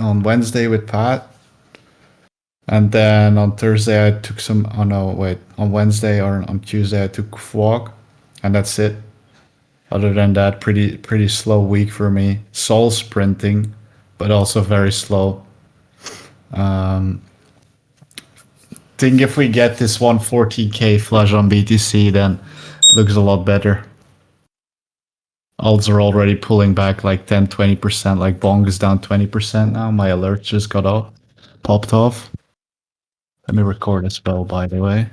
on Wednesday with Pat. And then on Thursday, I took some. Oh no, wait. On Wednesday or on Tuesday, I took Fog, and that's it. Other than that, pretty slow week for me. Soul sprinting, but also very slow. Think if we get this 114k flush on BTC, then it looks a lot better. Alts are already pulling back like 10-20%. Like Bong is down 20% now. My alert just got off, popped off. Let me record as well, by the way.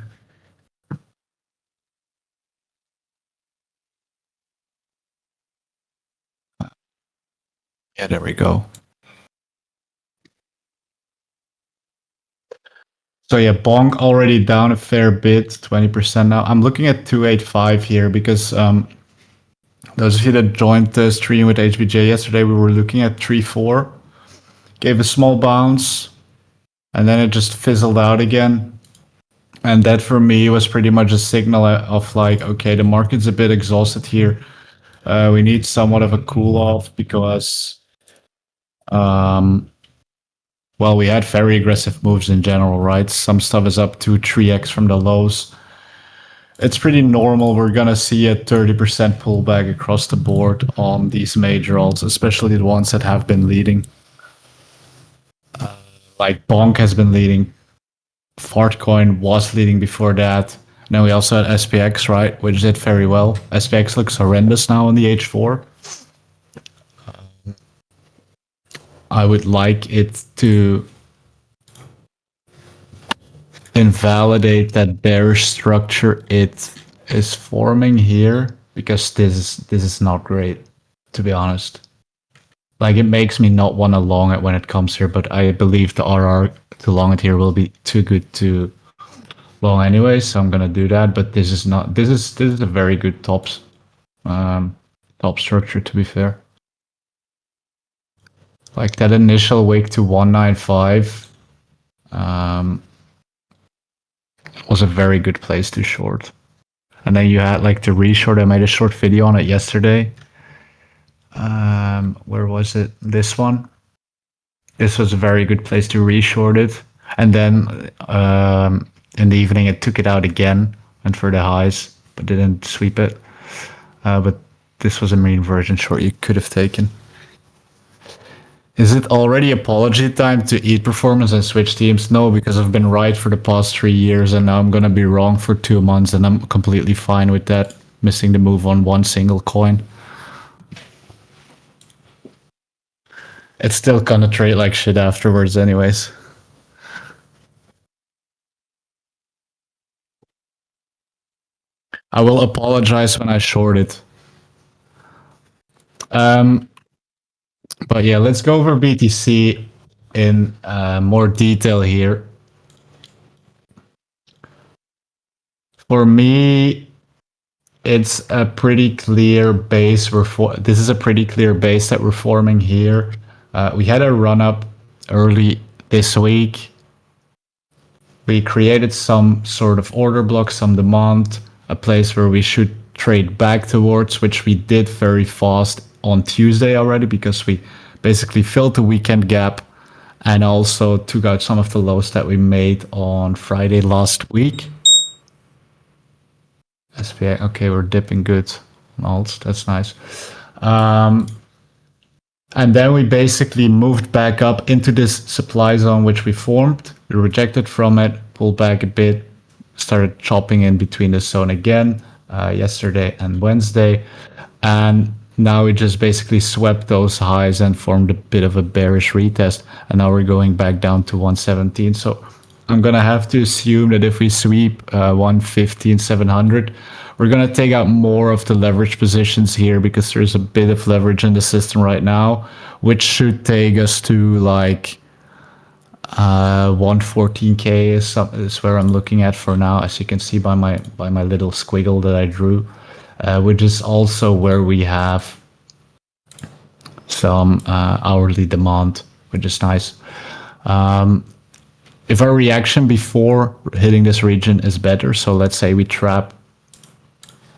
Yeah, there we go. So yeah, Bonk already down a fair bit, 20% now. I'm looking at 285 here because those of you that joined the stream with HBJ yesterday, we were looking at 3-4. Gave a small bounce, and then it just fizzled out again. And that for me was pretty much a signal of like, okay, the market's a bit exhausted here. We need somewhat of a cool off because well, we had very aggressive moves in general, right? Some stuff is up to 3x from the lows. It's pretty normal. We're gonna see a 30% pullback across the board on these major alts, especially the ones that have been leading. Like Bonk has been leading. Fartcoin was leading before that. Then we also had SPX, right, which did very well. SPX looks horrendous now on the H4. I would like it to invalidate that bearish structure it is forming here, because this is not great, to be honest. Like, it makes me not want to long it when it comes here, but I believe the RR to long it here will be too good to long anyway, so I'm gonna do that. But this is not. This is a very good top structure, to be fair. Like that initial wick to 195 was a very good place to short. And then you had like the reshort. I made a short video on it yesterday. Where was it? This one. This was a very good place to reshort it. And then in the evening it took it out again, went for the highs, but didn't sweep it. But this was a mean version short you could have taken. Is it already apology time to eat performance and switch teams? No, because I've been right for the past 3 years and now I'm gonna be wrong for 2 months, and I'm completely fine with that, missing the move on one single coin. It's still gonna trade like shit afterwards anyways. I will apologize when I short it. But yeah, let's go over BTC in more detail here. For me, it's a pretty clear base. This is a pretty clear base that we're forming here. We had a run up early this week. We created some sort of order block, some demand, a place where we should trade back towards, which we did very fast on Tuesday already, because we basically filled the weekend gap and also took out some of the lows that we made on Friday last week. SPA, okay, we're dipping good on alts, that's nice. And then we basically moved back up into this supply zone which we formed. We rejected from it, pulled back a bit, started chopping in between the zone again yesterday and Wednesday. And now we just basically swept those highs and formed a bit of a bearish retest. And now we're going back down to 117. So I'm going to have to assume that if we sweep 115,700, we're going to take out more of the leverage positions here, because there's a bit of leverage in the system right now, which should take us to like 114k is where I'm looking at for now, as you can see by my little squiggle that I drew, which is also where we have some hourly demand, which is nice. If our reaction before hitting this region is better, so let's say we trap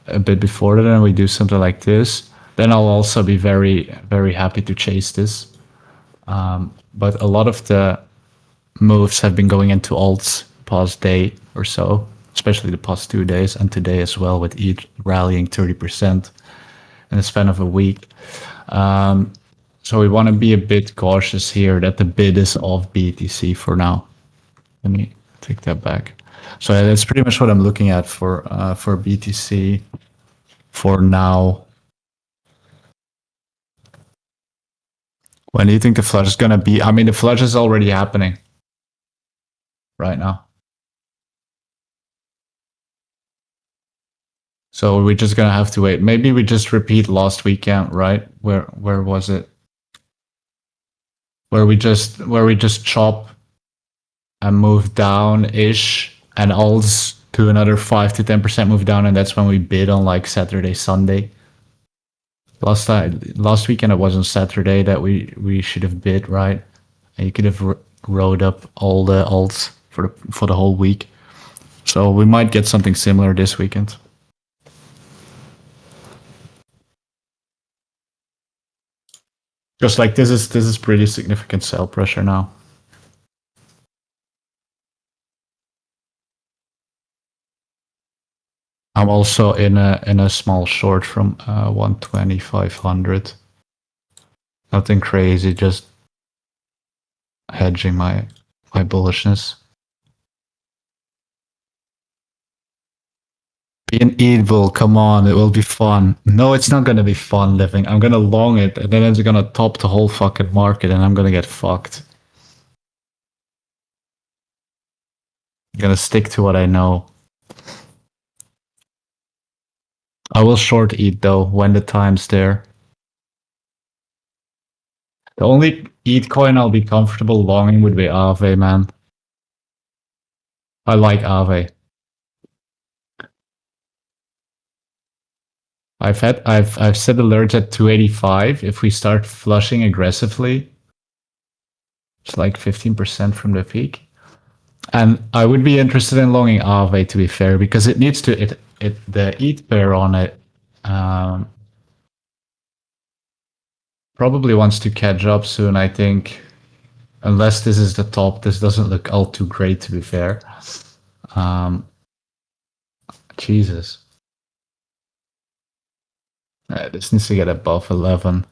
a bit before that and we do something like this, then I'll also be very, very happy to chase this. But a lot of the moves have been going into alts past day or so, especially the past 2 days and today as well, with each rallying 30% in the span of a week. So we want to be a bit cautious here that the bid is off BTC for now. Let me take that back. So that's pretty much what I'm looking at for BTC for now. When do you think the flush is gonna be? I mean, the flush is already happening right now. So we're just gonna have to wait. Maybe we just repeat last weekend, right? Where was it? Where we just chop and move down ish, and alts to another 5 to 10% move down, and that's when we bid on like Saturday, Sunday. Last weekend it was on Saturday that we should have bid, right? And you could have rode up all the alts for the whole week. So we might get something similar this weekend. Just like this is pretty significant sell pressure now. I'm also in a small short from 120-500. Nothing crazy, just hedging my bullishness. Be an evil, come on, it will be fun. No, it's not gonna be fun living. I'm gonna long it, and then it's gonna top the whole fucking market, and I'm gonna get fucked. I'm gonna stick to what I know. I will short ETH though when the time's there. The only ETH coin I'll be comfortable longing would be Aave, man. I like Aave. I've set alerts at 285. If we start flushing aggressively, it's like 15% from the peak. And I would be interested in longing Aave, to be fair, because it needs to the ETH pair on it probably wants to catch up soon, I think. Unless this is the top, this doesn't look all too great, to be fair. Jesus. This needs to get above 11.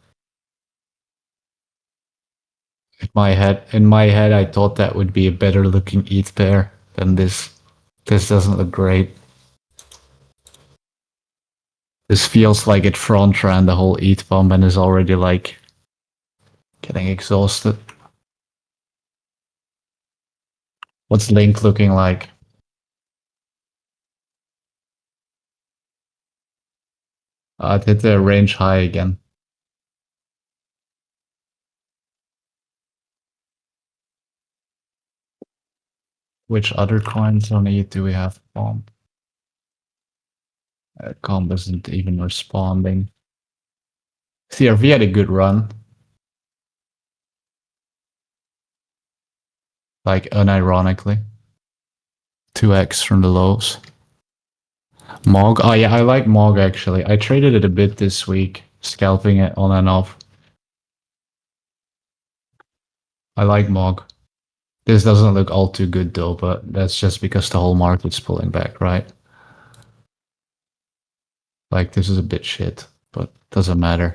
In my head, I thought that would be a better looking ETH pair than this. This doesn't look great. This feels like it front ran the whole ETH bomb and is already like getting exhausted. What's Link looking like? It hit the range high again. Which other coins on ETH do we have bomb? Comb isn't even responding. CRV had a good run. Like, unironically. 2x from the lows. Mog. Oh yeah, I like Mog actually. I traded it a bit this week, scalping it on and off. I like Mog. This doesn't look all too good though, but that's just because the whole market's pulling back, right? Like, this is a bit shit, but doesn't matter.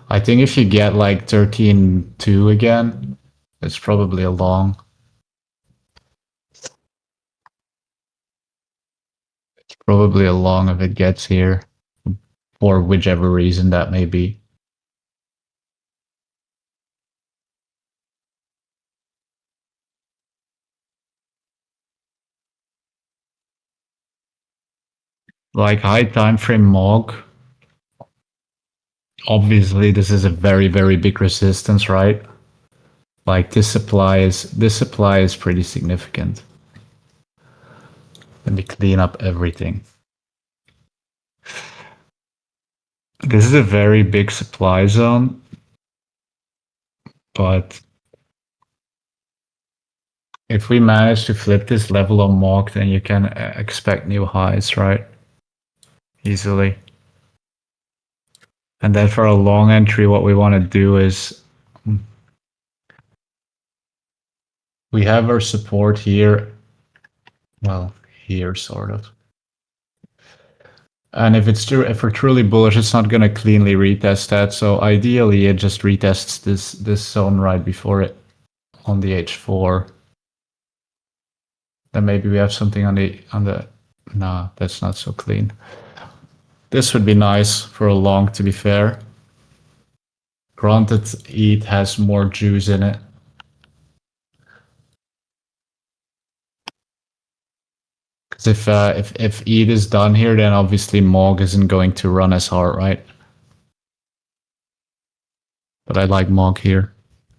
I think if you get like 13.2 again, it's probably a long. It's probably a long if it gets here, for whichever reason that may be. Like high time frame Mog. Obviously, this is a very, very big resistance, right? Like this supply is pretty significant. Let me clean up everything. This is a very big supply zone, but if we manage to flip this level on Mog, then you can expect new highs, right? Easily. And then for a long entry, what we want to do is We have our support here. Well, here sort of. And if we're truly bullish, it's not gonna cleanly retest that. So ideally, it just retests this zone right before it on the H4. Then maybe we have something on the. Nah, that's not so clean. This would be nice for a long, to be fair. Granted, ETH has more juice in it. Because if ETH is done here, then obviously Mog isn't going to run as hard, right? But I like Mog here.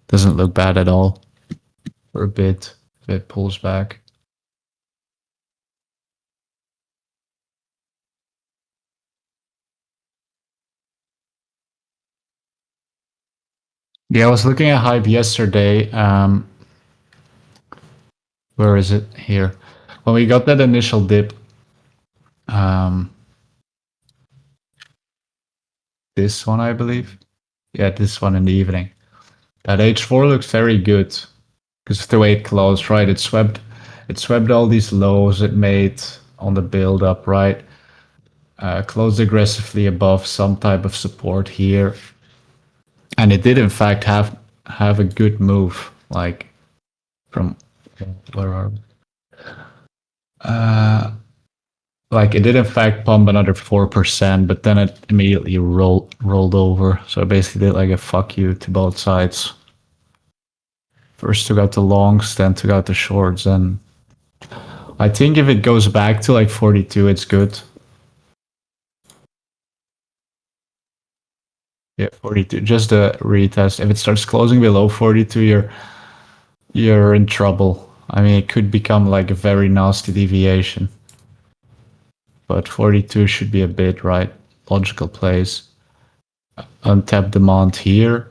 Doesn't look bad at all. For a bit, if it pulls back. Yeah, I was looking at Hype yesterday. Where is it? Here. When we got that initial dip, this one, I believe. Yeah, this one in the evening. That H4 looks very good because of the way it closed, right? It swept all these lows it made on the build up, right? Closed aggressively above some type of support here, and it did in fact have a good move, like from where are we? Like it did in fact pump another 4%, but then it immediately rolled over. So it basically did like a fuck you to both sides. First took out the longs, then took out the shorts, and I think if it goes back to like 42, it's good. Yeah, 42. Just a retest. If it starts closing below 42, you're in trouble. I mean, it could become like a very nasty deviation. But 42 should be a bit, right? Logical plays. Untap demand here,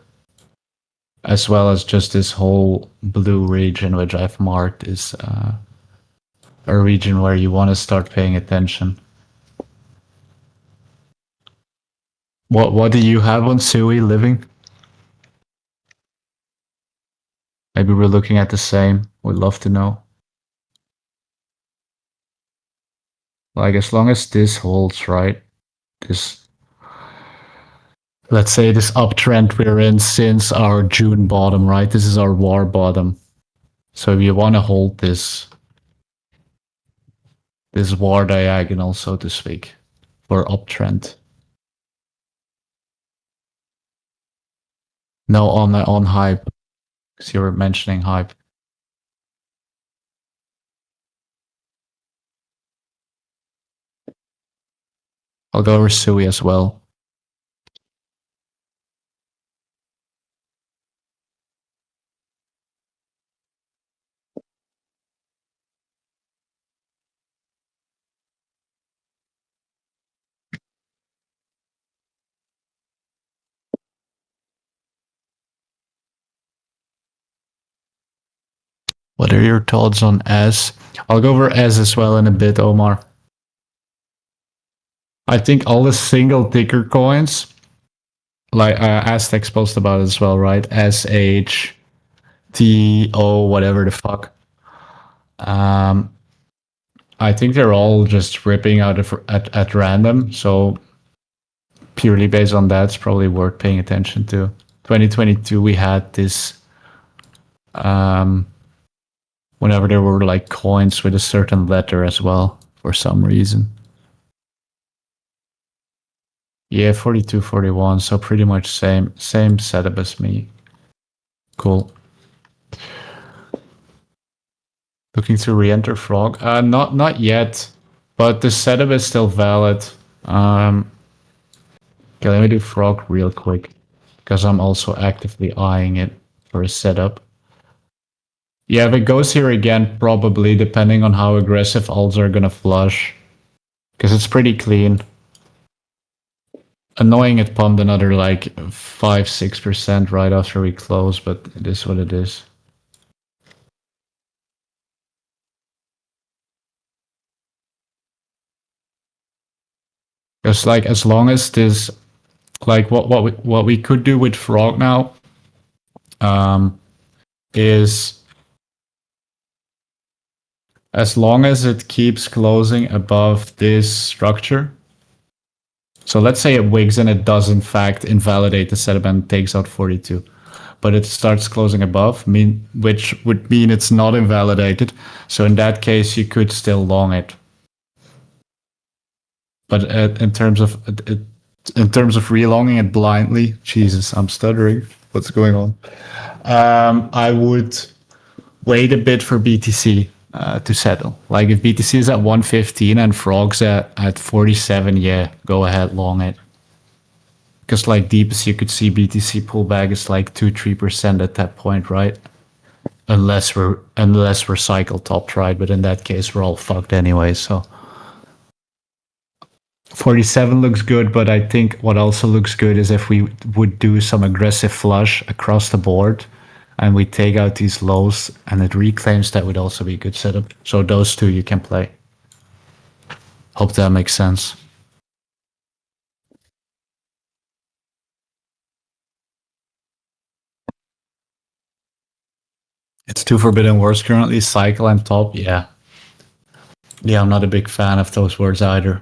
as well as just this whole blue region, which I've marked is a region where you want to start paying attention. What do you have on Sui living? Maybe we're looking at the same. We'd love to know. Like as long as this holds, right? This, let's say this uptrend we're in since our June bottom, right? This is our war bottom. So if you want to hold this war diagonal, so to speak, for uptrend. No, on hype, because you were mentioning hype. I'll go over Sui as well. What are your thoughts on S? I'll go over S as well in a bit, Omar. I think all the single ticker coins, like Aztecs post about it as well, right? SH, TO, whatever the fuck. I think they're all just ripping out at random. So purely based on that, it's probably worth paying attention to. 2022, we had this. Whenever there were like coins with a certain letter as well for some reason. Yeah, 42, 41. So pretty much same setup as me. Cool. Looking to re-enter Frog? Not yet, but the setup is still valid. Okay, let me do Frog real quick because I'm also actively eyeing it for a setup. Yeah, if it goes here again, probably depending on how aggressive alts are gonna flush, because it's pretty clean. Annoying it pumped another like 5-6% right after we close, but it is what it is. Because like as long as this, like what we could do with Frog now, is As long as it keeps closing above this structure. So let's say it wigs and it does in fact invalidate the setup and takes out 42. But it starts closing above, which would mean it's not invalidated. So in that case, you could still long it. But in terms of relonging it blindly, Jesus, I'm stuttering. What's going on? I would wait a bit for BTC to settle. Like if BTC is at 115 and Frog's at 47, yeah, go ahead, long it. Because like deepest you could see BTC pullback is like 2-3% at that point, right? Unless we're cycle topped, right? But in that case, we're all fucked anyway. So 47 looks good, but I think what also looks good is if we would do some aggressive flush across the board and we take out these lows and it reclaims, that would also be a good setup. So those two you can play. Hope that makes sense. It's two forbidden words currently, cycle and top, yeah. Yeah, I'm not a big fan of those words either.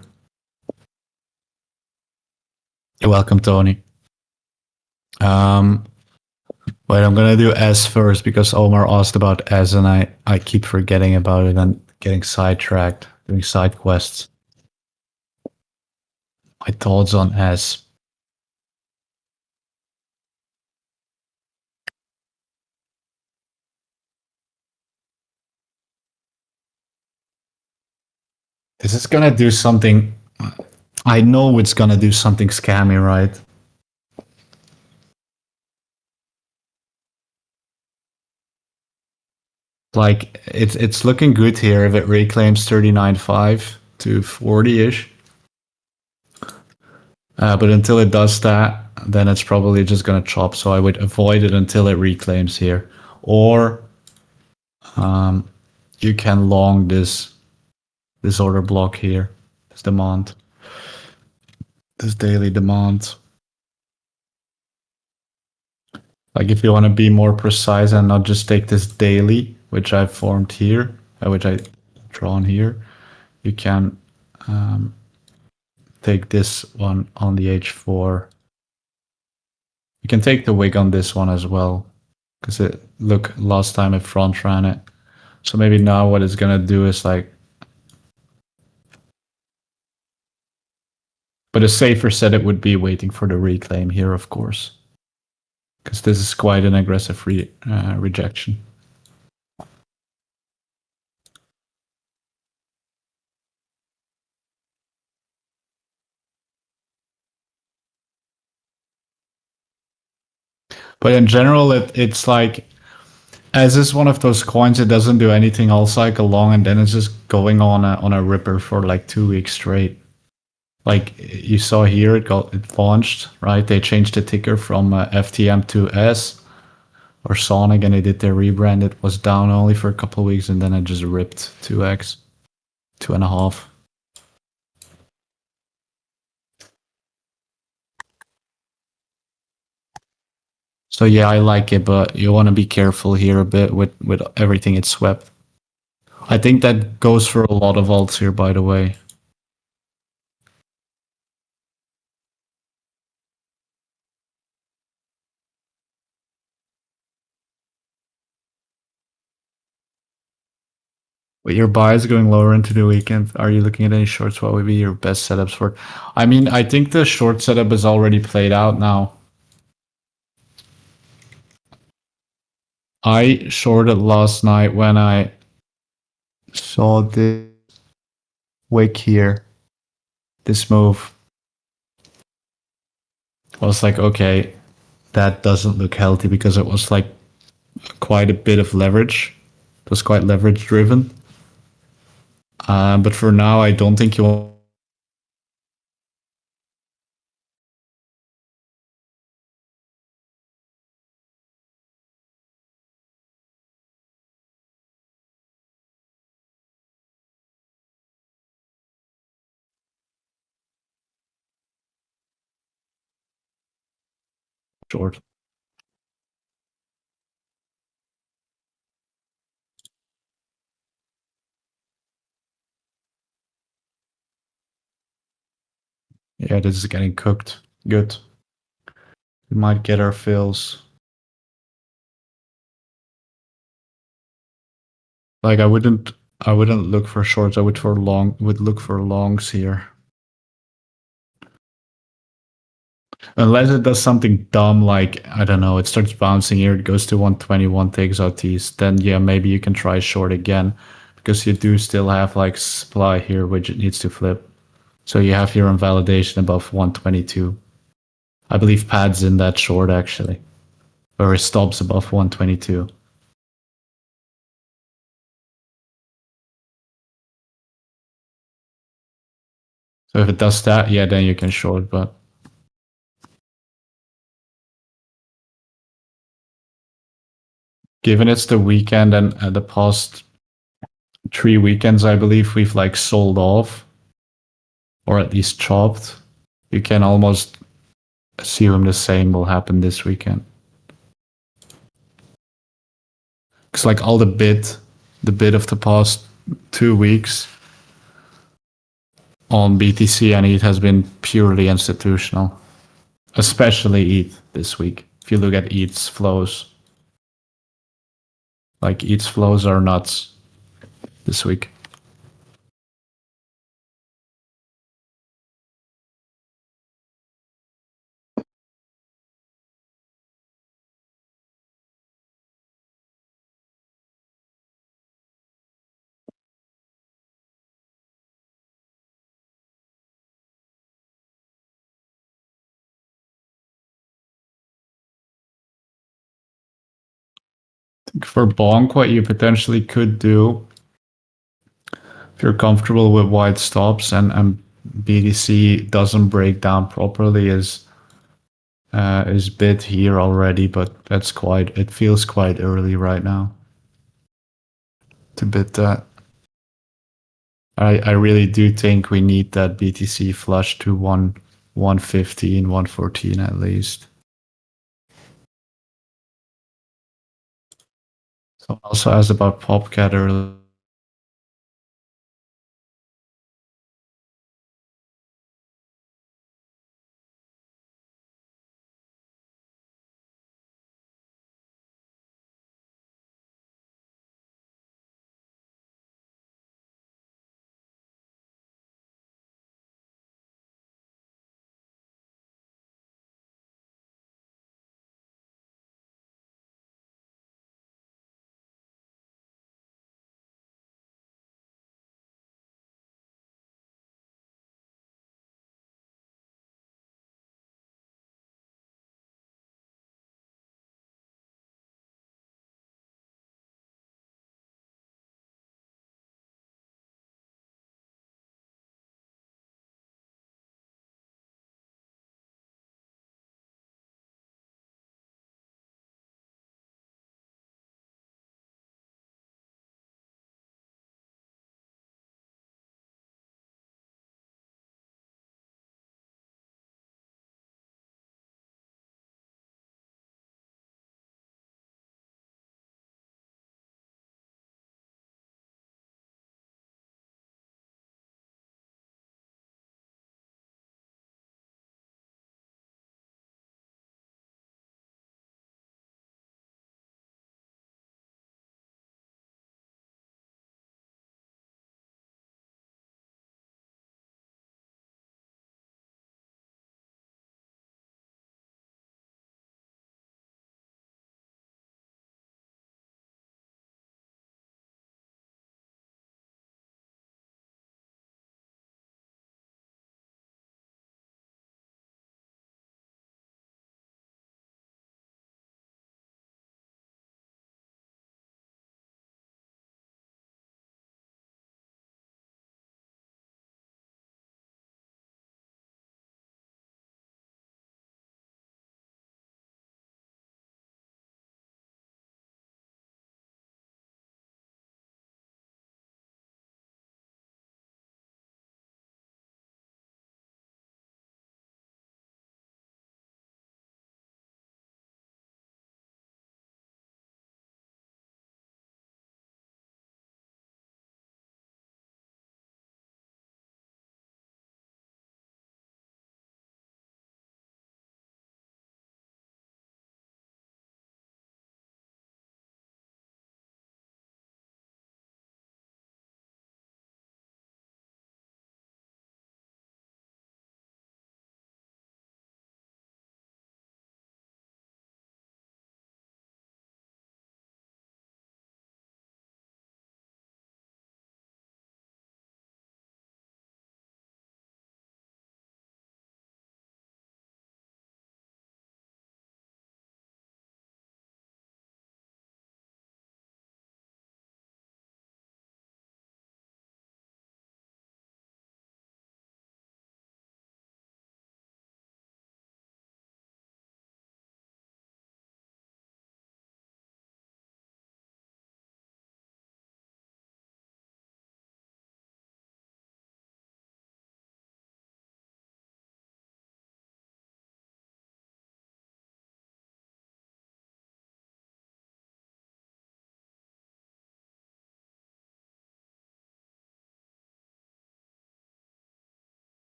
You're welcome, Tony. Wait, I'm gonna do S first because Omar asked about S and I keep forgetting about it and getting sidetracked doing side quests. My thoughts on S. This is gonna do something. I know it's gonna do something scammy, right? Like it's looking good here if it reclaims 39.5 to 40-ish. But until it does that, then it's probably just gonna chop. So I would avoid it until it reclaims here, or you can long this order block here, this demand, this daily demand. Like if you want to be more precise and not just take this daily, which I've formed here, which I drawn here, you can take this one on the H4. You can take the wig on this one as well, because look, last time it front ran it. So maybe now what it's gonna do is like, but a safer setup would be waiting for the reclaim here, of course, because this is quite an aggressive rejection. But in general, it's like, as is one of those coins, it doesn't do anything all cycle long, and then it's just going on a ripper for like 2 weeks straight. Like you saw here, it launched, right? They changed the ticker from FTM to S or Sonic, and they did their rebrand. It was down only for a couple of weeks, and then it just ripped 2x, 2.5. So yeah, I like it, but you want to be careful here a bit with everything it swept. I think that goes for a lot of alts here, by the way. But your buy is going lower into the weekend. Are you looking at any shorts? What would be your best setups for it? I mean, I think the short setup is already played out now. I shorted last night when I saw this wick here, this move. I was like, okay, that doesn't look healthy because it was like quite a bit of leverage. It was quite leverage driven. But for now, I don't think you want short. Yeah, this is getting cooked. Good. We might get our fills. Like I wouldn't look for shorts. I would look for longs here. Unless it does something dumb like, I don't know, it starts bouncing here, it goes to 121, takes out these, then yeah, maybe you can try short again. Because you do still have like supply here which it needs to flip. So you have your invalidation above 122. I believe Pad's in that short actually. Or it stops above 122. So if it does that, yeah, then you can short, but given it's the weekend and the past 3 weekends, I believe we've like sold off or at least chopped. You can almost assume the same will happen this weekend. Because like all the bid of the past 2 weeks on BTC and ETH has been purely institutional, especially ETH this week. If you look at ETH's flows, like ETH's flows are nuts this week. For Bonk, what you potentially could do if you're comfortable with wide stops and BTC doesn't break down properly is bid here already, but it feels quite early right now to bid that. I really do think we need that BTC flush to 115, 114 at least. Someone also asked about Popcat earlier.